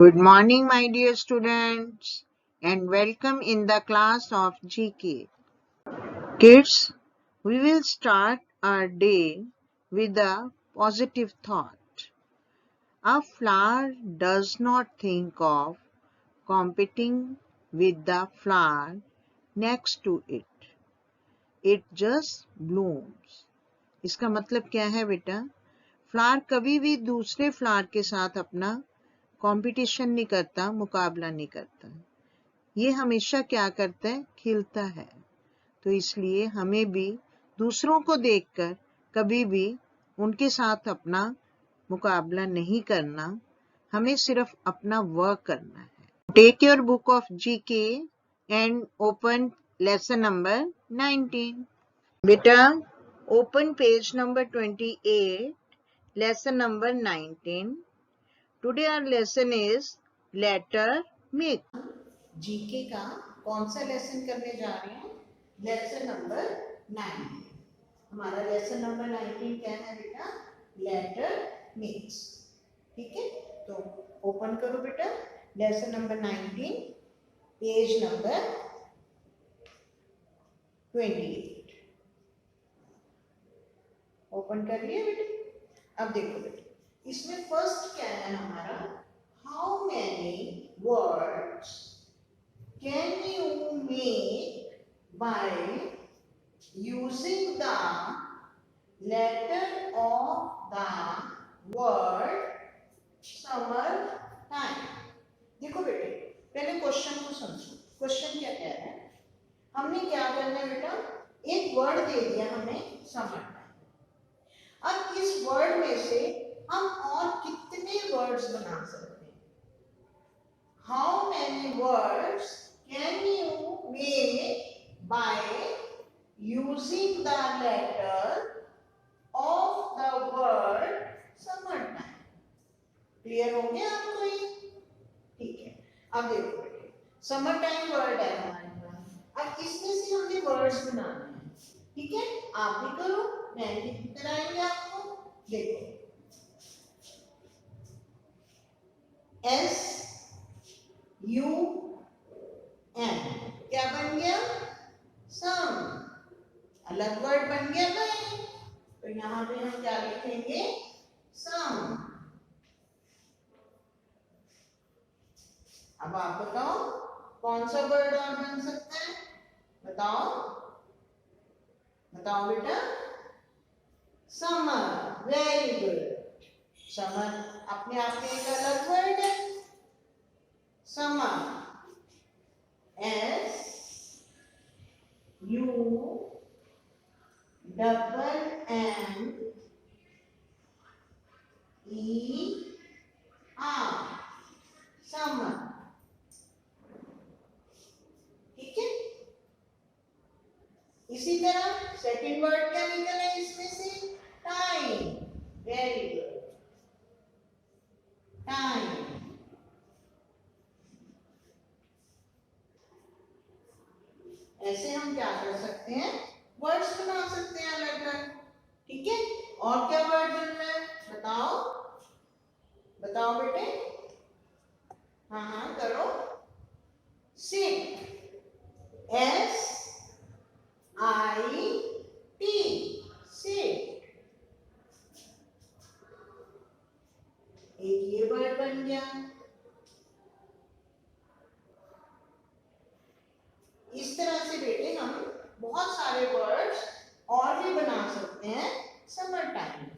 Good morning, my dear students, and welcome in the class of GK. Kids, we will start our day with a positive thought. A flower does not think of competing with the flower next to it. It just blooms. इसका मतलब क्या है बेटा? Flower कभी भी दूसरे flower के साथ अपना कंपटीशन नहीं करता, मुकाबला नहीं करता। ये हमेशा क्या करता है? खिलता है। तो इसलिए हमें भी दूसरों को देखकर कभी भी उनके साथ अपना मुकाबला नहीं करना, हमें सिर्फ अपना वर्क करना है। Take your book of GK and open lesson number 19। बेटा open page number 28, lesson number 19। Today our lesson is letter mix. GK का कौन सा लेसन करने जा रहे हैं? Lesson number 19। हमारा लेसन नंबर 19 क्या है बेटा? Letter mix. ठीक है, तो ओपन करो बेटा lesson number 19, page number 28। Open कर लिया बेटा? अब देखो बेटा, इसमें फर्स्ट क्या है हमारा? How many words can you make by using the letter of the word summer time? देखो बेटे, पहले क्वेश्चन को समझो। क्वेश्चन क्या कह रहा है? हमने क्या करना है बेटा? एक वर्ड दे दिया हमें समर टाइम। अब इस वर्ड में से हम और कितने वर्ड्स बना सकते हैं? How many words can you make by using the letter of the word summertime? Clear हो गया आपको ये? ठीक है, अब देखो बेटे, समर टाइम वर्ड है हमारे पास। अब इसमें से हमने वर्ड्स बनाने हैं। ठीक है, आप भी करो, मैं भी कराएंगे आपको। देखो, SUM क्या बन गया? सम। अलग वर्ड बन गया भाई, तो यहां पे हम क्या लिखेंगे? सम। अब आप बताओ कौन सा वर्ड और बन सकता है? बताओ बताओ बेटा। Summer, very good. समर अपने आप में एक अलग वर्ड है। Summer, SUMMER, summer. ठीक है, इसी तरह सेकंड वर्ड क्या निकला है इसमें से? Time, very good, time. ऐसे हम क्या कर सकते हैं? वर्ड्स बना सकते हैं अलग अलग। ठीक है, और क्या वर्ड बन रहा है? बताओ बताओ बेटे। हाँ हाँ करो। Sit, SIT, sit. एक ये वर्ड बन गया। इस तरह से बेटे हम बहुत सारे वर्ड्स और भी बना सकते हैं समर टाइम में।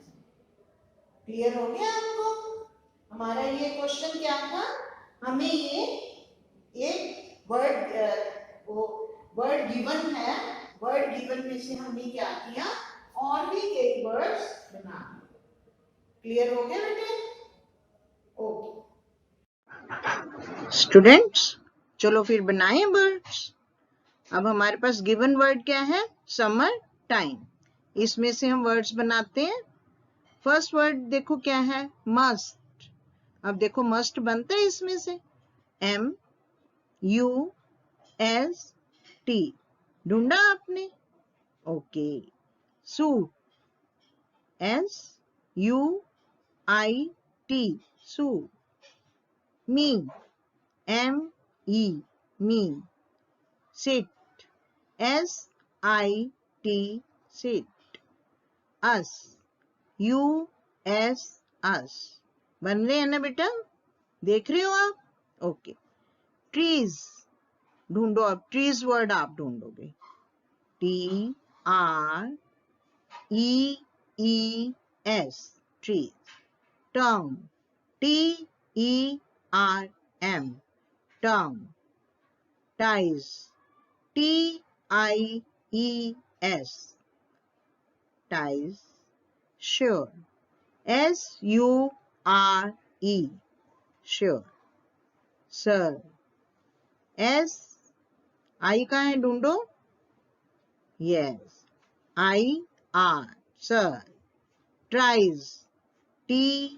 क्लियर हो गया आपको? हमारा ये क्वेश्चन क्या था? हमें ये एक वर्ड गिवन है, वर्ड गिवन में से हमने क्या किया? और भी कई वर्ड्स बना। क्लियर हो गया बेटे? ओके स्टूडेंट्स, चलो फिर बनाएं वर्ड्स। अब हमारे पास गिवन वर्ड क्या है? Summer time. इसमें से हम वर्ड्स बनाते हैं। फर्स्ट वर्ड देखो क्या है? मस्ट। अब देखो मस्ट बनता है इसमें से MUST। ढूंढा आपने? Okay. Suit, SUIT, suit. me, M-E, me. Sit, S-I-T, sit. Us, U-S, us. बन रहे हैं ना बेटा? देख रहे हो आप? ओके। ट्रीज ढूंढो अब, ट्रीज वर्ड आप ढूंढोगे। T-R-E-E-S, trees. Term, T-E-R-M, term. Ties, T-I-E-S, ties. Sure, S-U-R-E, sure. Sir, S-I कहाँ है ढूंढो? Yes, I-R, sir. Tries, T-R-I-E-S,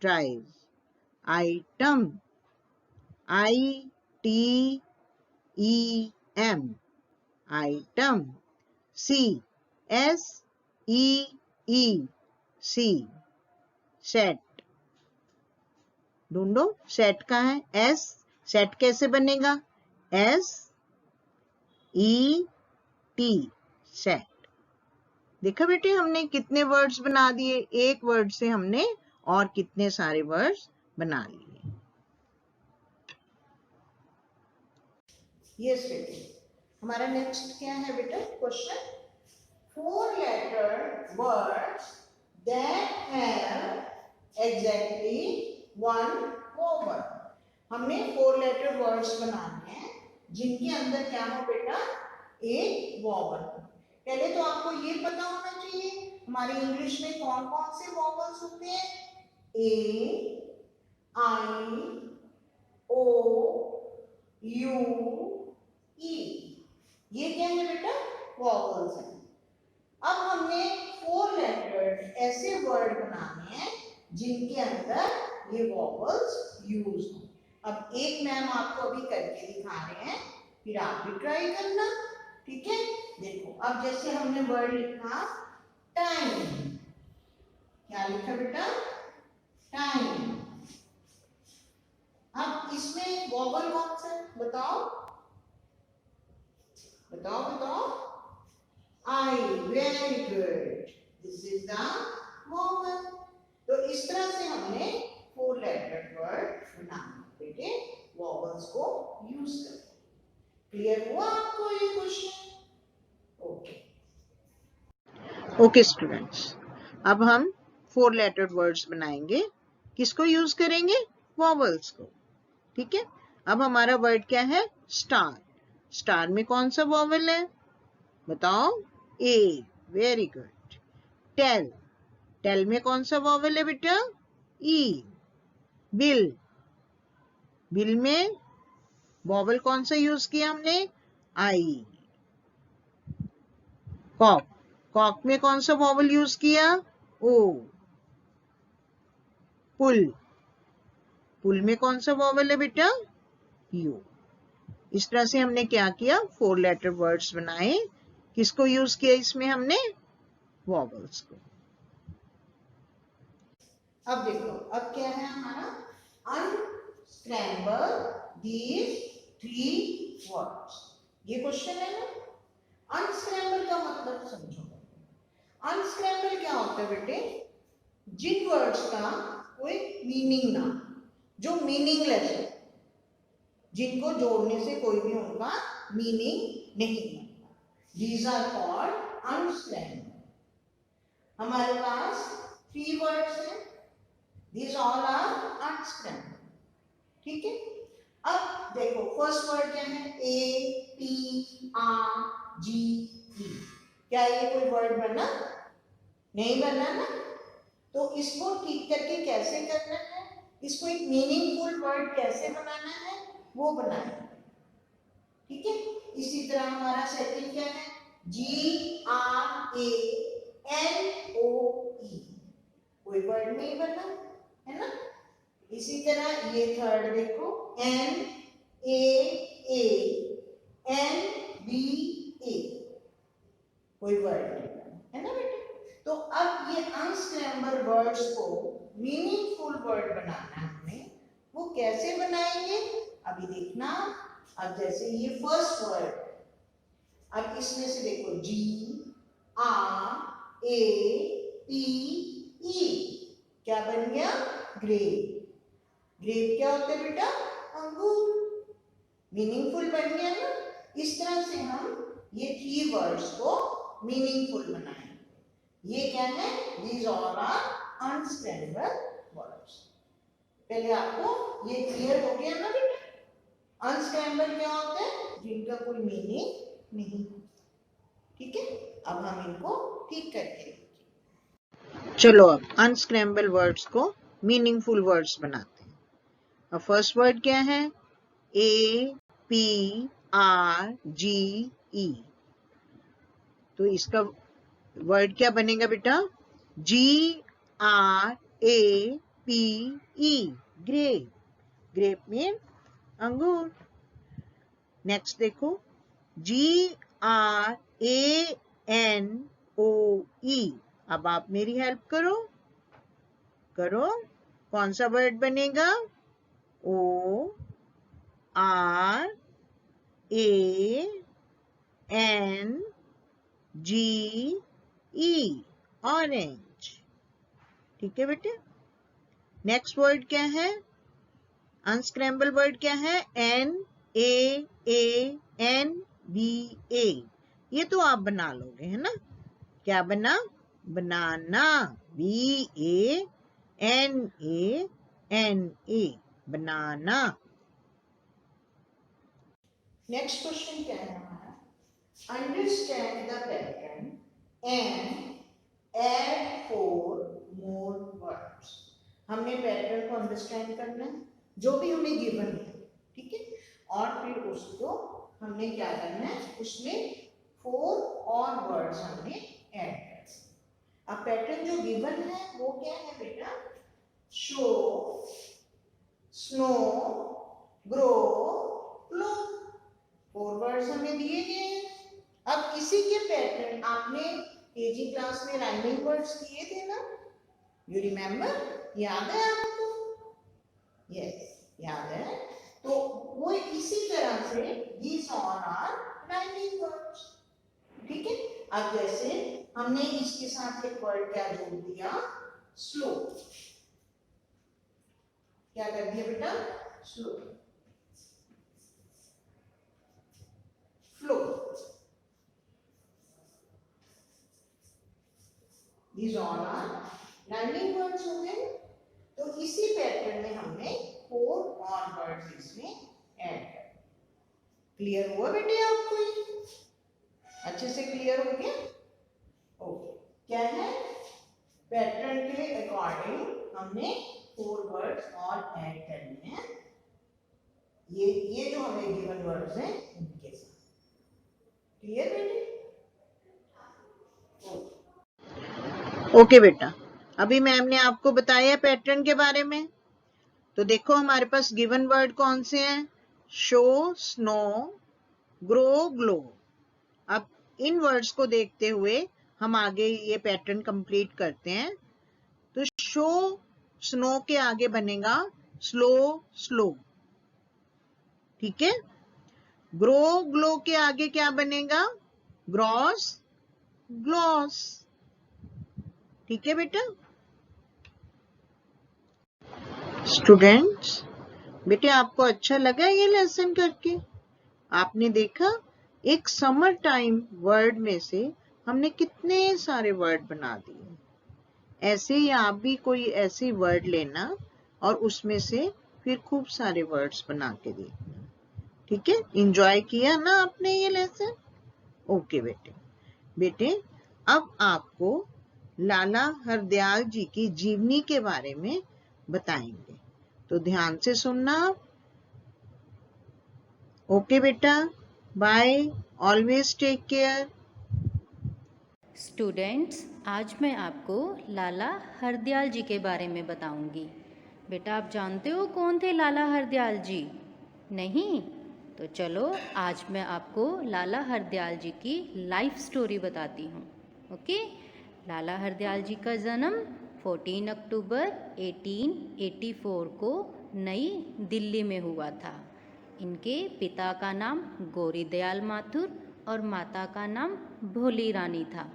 tries. Item, I-T-E-M, item. See, S-E-E, see. Set, ढूंढो सेट कहाँ है? S, set कैसे बनेगा? S-E-T, set. देखा बेटे हमने कितने वर्ड्स बना दिए, एक वर्ड से हमने और कितने सारे वर्ड्स बना लिए। यस बेटे, हमारा नेक्स्ट क्या है बेटा question? 4 letter words that have exactly one vowel. हमने 4 letter words बनाने हैं जिनके अंदर क्या हो बेटा? एक vowel। पहले तो आपको ये पता होना चाहिए हमारी इंग्लिश में कौन कौन से vowels होते हैं। A, I, O, U, E, ये क्या है बेटा? vowels हैं। अब हमने 4 लेटर्स ऐसे वर्ड बनाने हैं जिनके अंदर ये वॉवल्स यूज हो। अब एक मैम आपको अभी करके दिखा रहे हैं, फिर आप भी ट्राई करना, ठीक है? देखो, अब जैसे हमने वर्ड लिखा टाइम, क्या लिखा बेटा? टाइम। अब इसमें वॉवल कौन सा है बताओ? बताओ बताओ। I, very good. This is the vowel. तो इस तरह से हमने 4 लेटर वर्ड बनाना बेटे, वॉवल्स को यूज करके। क्लियर हुआ आपको ये क्वेश्चन? ओके ओके स्टूडेंट्स, अब हम 4 लेटर वर्ड्स बनाएंगे। किसको यूज करेंगे? वॉवल्स को, ठीक है? अब हमारा वर्ड क्या है? स्टार। स्टार में कौन सा वॉवल है बताओ? ए, वेरी गुड। टेल, टेल में कौन सा वॉवल है बेटा? ई। बिल, बिल में वॉवल कौन सा यूज किया हमने? आई। कॉक, कॉक में कौन सा वॉवल यूज किया? ओ। पुल, पुल में कौन सा वॉवल है बेटा? यू। इस तरह से हमने क्या किया? 4 लेटर वर्ड्स बनाए। किसको यूज किया इसमें हमने? वॉवल्स को। अब देखो, अब क्या है हमारा? Unscramble these 3 words. ये क्वेश्चन है ना। अनस्क्रैम्बल का मतलब समझो। अनस्क्रैम्बल क्या होता है बेटे? जिन वर्ड्स का कोई मीनिंग ना, जो मीनिंगलेस है, जिनको जोड़ने से कोई भी उनका मीनिंग नहीं बनता, दीज आर कॉल्ड अनस्क्रैम्बल। हमारे पास 3 वर्ड्स हैं, these all are unscrambled, ठीक है? अब देखो फर्स्ट वर्ड क्या है? A, P, R, G, E। क्या ये कोई वर्ड बना? नहीं बना ना। तो इसको ठीक करके कैसे करना है, इसको एक मीनिंगफुल वर्ड कैसे बनाना है, वो बनाना है, ठीक है? इसी तरह हमारा सेकंड क्या है? GRANOE, कोई वर्ड नहीं बना है ना। इसी तरह ये थर्ड देखो, NAANBA, कोई वर्ड नहीं बना है ना बेटे। तो अब अब ये अनस्क्रैम्बल वर्ड्स को मीनिंगफुल वर्ड बनाना है हमें, वो कैसे बनाएंगे अभी देखना। अब जैसे ये फर्स्ट वर्ड, अब इसमें से देखो GRAPE, क्या बन गया? ग्रेप। ग्रेप क्या होता है बेटा? अंगूर। मीनिंगफुल बन गया ना। इस तरह से हम ये 3 वर्ड्स को मीनिंगफुल बनाएंगे। ये क्या है? These all are unscramble words. पहले आपको ये क्लियर हो गया ना बेटा? अनस्क्रैम्बल क्या होता है? जिनका कोई मीनिंग नहीं। ठीक है, अब हम इनको ठीक करके देखिए। चलो अब अनस्क्रैम्बल वर्ड्स को मीनिंगफुल वर्ड्स बनाते हैं। अब फर्स्ट वर्ड क्या है? APRGE। तो इसका वर्ड क्या बनेगा बेटा? GRAPE, grape. ग्रेप मीन अंगूर। नेक्स्ट देखो GRANOE। अब आप मेरी हेल्प करो। कौन सा वर्ड बनेगा? ORANGE, orange. ठीक है बेटे। नेक्स्ट वर्ड क्या है? अनस्क्रैम्बल वर्ड क्या है? NAANBA। ये तो आप बना लोगे, है ना? क्या बना? बनाना। BANANA, बनाना। नेक्स्ट क्वेश्चन क्या है हमारा? Understand the pattern and add 4 more words. हमने पैटर्न को अंडरस्टैंड करना है, जो भी हमें गिवन है, ठीक है, और फिर उसको हमने क्या करना है, उसमें 4 और वर्ड्स हमने ऐड करना। अब पैटर्न जो गिवन है वो क्या है बेटा? Show, snow, grow, glow. 4 words हमें दिए गए हैं। अब इसी के पैटर्न आपने केजी क्लास में राइमिंग वर्ड्स किए थे ना? You remember? याद है आपको? यस, याद है। तो वो इसी तरह से these all are rhyming words। ठीक है। अब जैसे हमने इसके साथ एक वर्ड क्या जोड़ दिया? स्लो। क्या कर दिया बेटा? Slow. Flow. these all are rhyming words हो गए। तो इसी पैटर्न में हमने 4 और वर्ड्स इसमें ऐड कर। क्लियर हुआ बेटे आपको? ये अच्छे से क्लियर हो गया? ओके। क्या है? पैटर्न के अकॉर्डिंग हमने 4 वर्ड्स और ऐड करने हैं। ये जो हमें गिवन वर्ड्स हैं इनके साथ। क्लियर बेटे? ओके बेटा, अभी मैम ने आपको बताया पैटर्न के बारे में। तो देखो हमारे पास गिवन वर्ड कौन से हैं? Show, snow, grow, glow. अब इन वर्ड्स को देखते हुए हम आगे ये पैटर्न कंप्लीट करते हैं। तो शो, स्नो के आगे बनेगा स्लो, स्लो। ठीक है। ग्रो, ग्लो के आगे क्या बनेगा? Gross, gloss. ठीक है बेटा। स्टूडेंट्स, बेटे आपको अच्छा लगा ये लेसन करके? आपने देखा एक समर टाइम वर्ड में से हमने कितने सारे वर्ड बना दिए। ऐसे ही आप भी कोई ऐसी वर्ड लेना और उसमें से फिर खूब सारे वर्ड्स बना के देखना। ठीक है। एंजॉय किया ना आपने ये लेसन? ओके बेटे अब आपको लाला हरदयाल जी की जीवनी के बारे में बताएंगे, तो ध्यान से सुनना आप। ओके बेटा, bye, always take care. Students, आज मैं आपको लाला हरदयाल जी के बारे में बताऊंगी। बेटा आप जानते हो कौन थे लाला हरदयाल जी? नहीं? तो चलो आज मैं आपको लाला हरदयाल जी की लाइफ स्टोरी बताती हूँ। ओके, लाला हरदयाल जी का जन्म 14 अक्टूबर 1884 को नई दिल्ली में हुआ था। इनके पिता का नाम गौरी दयाल माथुर और माता का नाम भोली रानी था।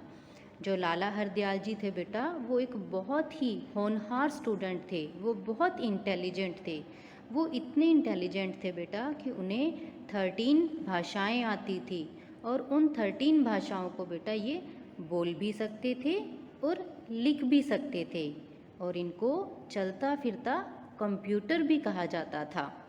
जो लाला हरदयाल जी थे बेटा, वो एक बहुत ही होनहार स्टूडेंट थे। वो बहुत इंटेलिजेंट थे। वो इतने इंटेलिजेंट थे बेटा कि उन्हें 13 भाषाएं आती थी और उन 13 भाषाओं को बेटा ये बोल भी सकते थे और लिख भी सकते थे, और इनको चलता फिरता कंप्यूटर भी कहा जाता था।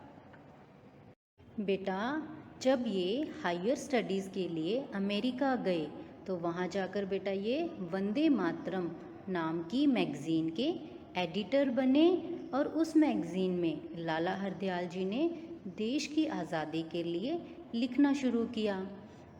बेटा जब ये हायर स्टडीज़ के लिए अमेरिका गए तो वहाँ जाकर बेटा ये वंदे मातरम नाम की मैगज़ीन के एडिटर बने, और उस मैगज़ीन में लाला हरदयाल जी ने देश की आज़ादी के लिए लिखना शुरू किया।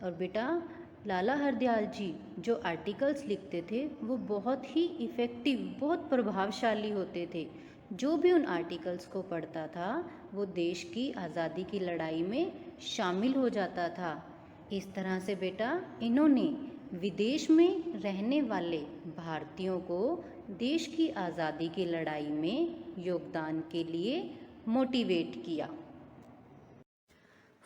और बेटा लाला हरदयाल जी जो आर्टिकल्स लिखते थे वो बहुत ही इफ़ेक्टिव, बहुत प्रभावशाली होते थे। जो भी उन आर्टिकल्स को पढ़ता था वो देश की आज़ादी की लड़ाई में शामिल हो जाता था। इस तरह से बेटा इन्होंने विदेश में रहने वाले भारतीयों को देश की आज़ादी की लड़ाई में योगदान के लिए मोटिवेट किया।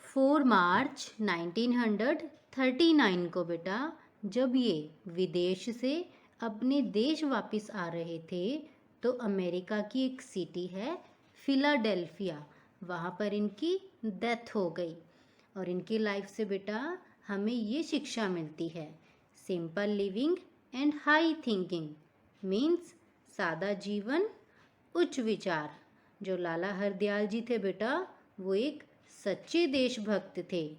4 मार्च 1939 को बेटा जब ये विदेश से अपने देश वापस आ रहे थे तो अमेरिका की एक सिटी है फिलाडेल्फिया, वहाँ पर इनकी डेथ हो गई। और इनकी लाइफ से बेटा हमें ये शिक्षा मिलती है, simple living and high thinking means सादा जीवन उच्च विचार। जो लाला हरदयाल जी थे बेटा वो एक सच्चे देशभक्त थे।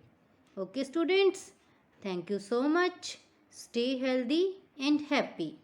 Okay students, thank you so much. Stay healthy and happy.